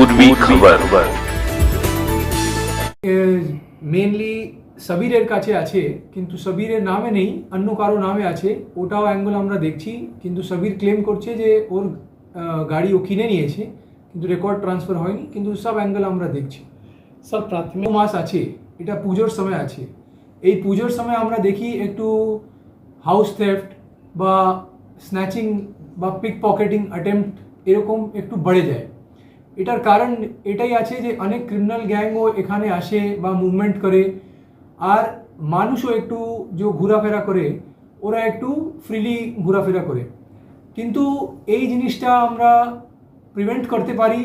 पूर्वी खबर মেনলি সাবিরের কাছে আছে, কিন্তু সাবিরের নামে নেই, অন্য কারো নামে আছে। ওটাও অ্যাঙ্গেল আমরা দেখছি, কিন্তু সাবির ক্লেম করছে যে ওর গাড়ি ও কিনে নিয়েছে, কিন্তু রেকর্ড ট্রান্সফার হয়নি। কিন্তু সব অ্যাঙ্গেল আমরা দেখছি। স্যার প্রাথমিক মাস আছে, এটা পুজোর সময় আছে। এই পুজোর সময় আমরা দেখি একটু হাউস থেফট বা স্ন্যাচিং বা পিক পকেটিং অ্যাটেম্প্ট এরকম একটু বেড়ে যায়। এটার কারণ এটাই আছে যে অনেক ক্রিমিনাল গ্যাংও এখানে আসে বা মুভমেন্ট করে, আর মানুষও একটু যে ঘোরাফেরা করে ওরা একটু ফ্রিলি ঘোরাফেরা করে। কিন্তু এই জিনিসটা আমরা প্রিভেন্ট করতে পারি,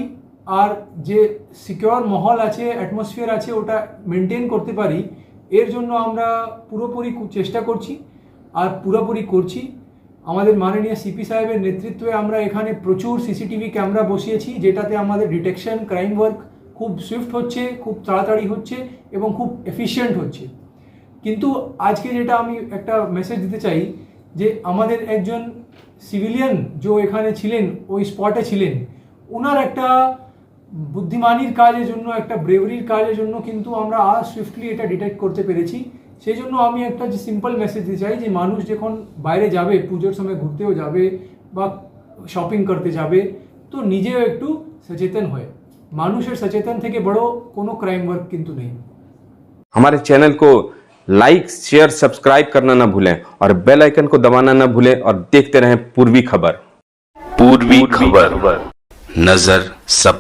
আর যে সিকিউর মহল আছে, অ্যাটমসফিয়ার আছে, ওটা মেনটেন করতে পারি। এর জন্য আমরা পুরোপুরি চেষ্টা করছি আর পুরোপুরি করছি। আমাদের মাননীয় সিপি সাহেবের নেতৃত্বে আমরা এখানে প্রচুর সিসিটিভি ক্যামেরা বসিয়েছি, যেটাতে আমাদের ডিটেকশন ক্রাইম ওয়ার্ক খুব সুইফট হচ্ছে, খুব তাড়াতাড়ি হচ্ছে এবং খুব এফিশিয়েন্ট হচ্ছে। কিন্তু আজকে যেটা আমি একটা মেসেজ দিতে চাই, যে আমাদের একজন সিভিলিয়ান যে এখানে ছিলেন, ওই স্পটে ছিলেন, ওনার একটা বুদ্ধিমানির কাজের জন্য, একটা ব্রেভারির কাজের জন্য কিন্তু আমরা আজ সুইফটলি এটা ডিটেক্ট করতে পেরেছি। সেই জন্য আমি একটা যে সিম্পল মেসেজ দিতে চাই, যে মানুষ যখন বাইরে যাবে, পুজোর সময় ঘুরতেও যাবে বা শপিং করতে যাবে, তো নিজেও একটু সচেতন হয়। মানুষের সচেতন থেকে বড় কোনো ক্রাইম ওয়ার্ক কিন্তু নেই। हमारे चैनल को लाइक शेयर सब्सक्राइब करना ना भूलें और बेल आइकन को दबाना ना भूलें और देखते रहें पूर्वी खबर। पूर्वी खबर नजर सब